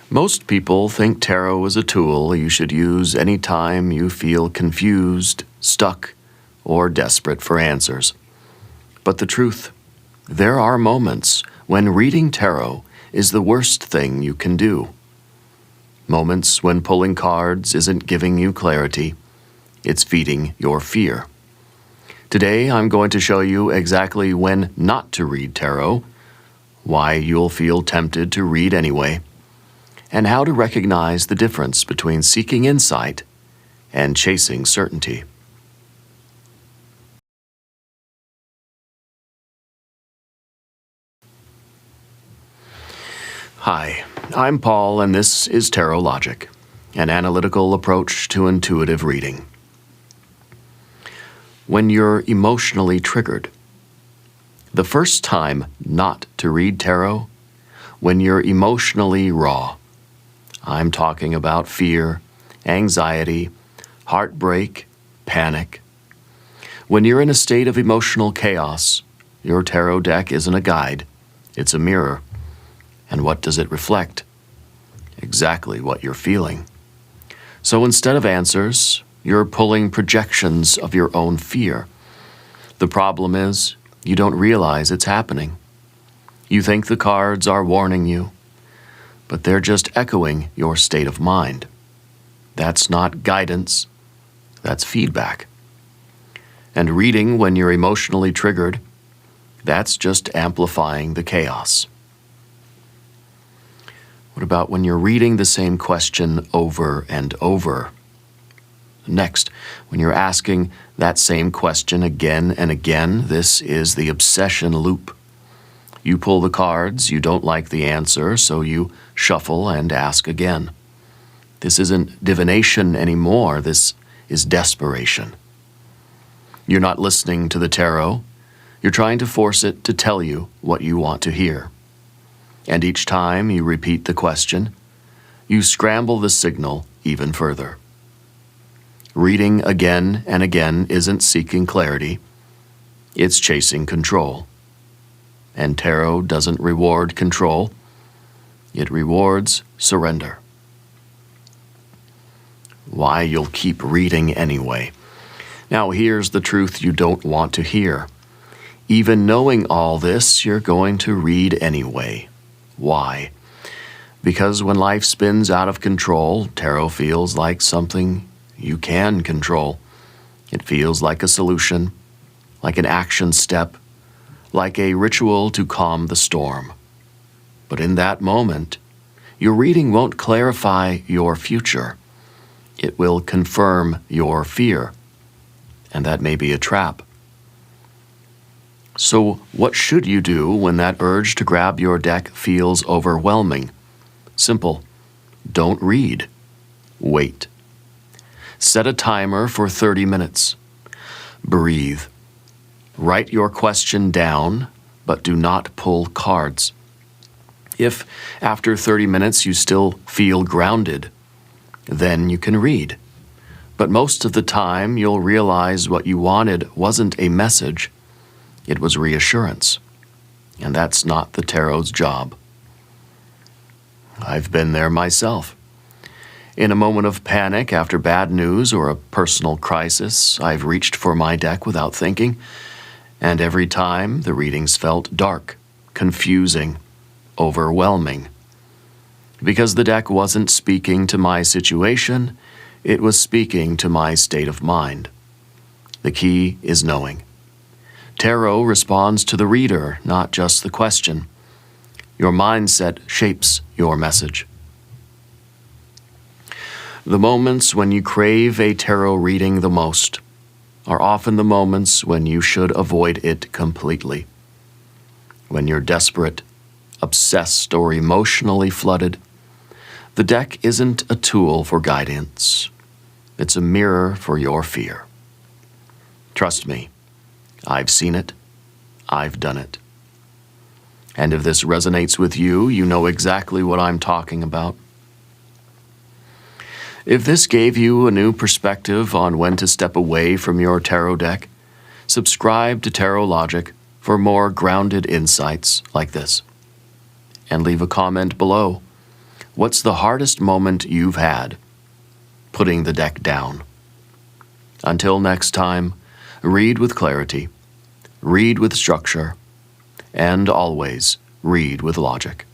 Most people think tarot is a tool you should use any time you feel confused, stuck, or desperate for answers. But the truth, there are moments when reading tarot is the worst thing you can do. Moments when pulling cards isn't giving you clarity, it's feeding your fear. Today, I'm going to show you exactly when not to read tarot, why you'll feel tempted to read anyway, and how to recognize the difference between seeking insight and chasing certainty. Hi, I'm Paul, and this is Tarot Logic, an analytical approach to intuitive reading. When you're emotionally triggered. The first time not to read tarot, when you're emotionally raw. I'm talking about fear, anxiety, heartbreak, panic. When you're in a state of emotional chaos, your tarot deck isn't a guide, it's a mirror. And what does it reflect? Exactly what you're feeling. So instead of answers, you're pulling projections of your own fear. The problem is, you don't realize it's happening. You think the cards are warning you, but they're just echoing your state of mind. That's not guidance, that's feedback. And reading when you're emotionally triggered, that's just amplifying the chaos. What about when you're reading the same question over and over? Next, when you're asking that same question again and again, this is the obsession loop. You pull the cards, you don't like the answer, so you shuffle and ask again. This isn't divination anymore, this is desperation. You're not listening to the tarot, you're trying to force it to tell you what you want to hear. And each time you repeat the question, you scramble the signal even further. Reading again and again isn't seeking clarity, it's chasing control. And tarot doesn't reward control, it rewards surrender. Why you'll keep reading anyway. Now here's the truth you don't want to hear. Even knowing all this, you're going to read anyway. Why? Because when life spins out of control, tarot feels like something you can control. It feels like a solution, like an action step, like a ritual to calm the storm. But in that moment, your reading won't clarify your future. It will confirm your fear, and that may be a trap. So what should you do when that urge to grab your deck feels overwhelming? Simple. Don't read. Wait. Set a timer for 30 minutes. Breathe. Write your question down, but do not pull cards. If after 30 minutes you still feel grounded, then you can read. But most of the time you'll realize what you wanted wasn't a message, it was reassurance. And that's not the tarot's job. I've been there myself. In a moment of panic after bad news or a personal crisis, I've reached for my deck without thinking, and every time the readings felt dark, confusing, overwhelming. Because the deck wasn't speaking to my situation, it was speaking to my state of mind. The key is knowing. Tarot responds to the reader, not just the question. Your mindset shapes your message. The moments when you crave a tarot reading the most are often the moments when you should avoid it completely. When you're desperate, obsessed, or emotionally flooded, the deck isn't a tool for guidance. It's a mirror for your fear. Trust me, I've seen it, I've done it. And if this resonates with you, you know exactly what I'm talking about. If this gave you a new perspective on when to step away from your tarot deck, subscribe to Tarot Logic for more grounded insights like this. And leave a comment below. What's the hardest moment you've had putting the deck down? Until next time, read with clarity, read with structure, and always read with logic.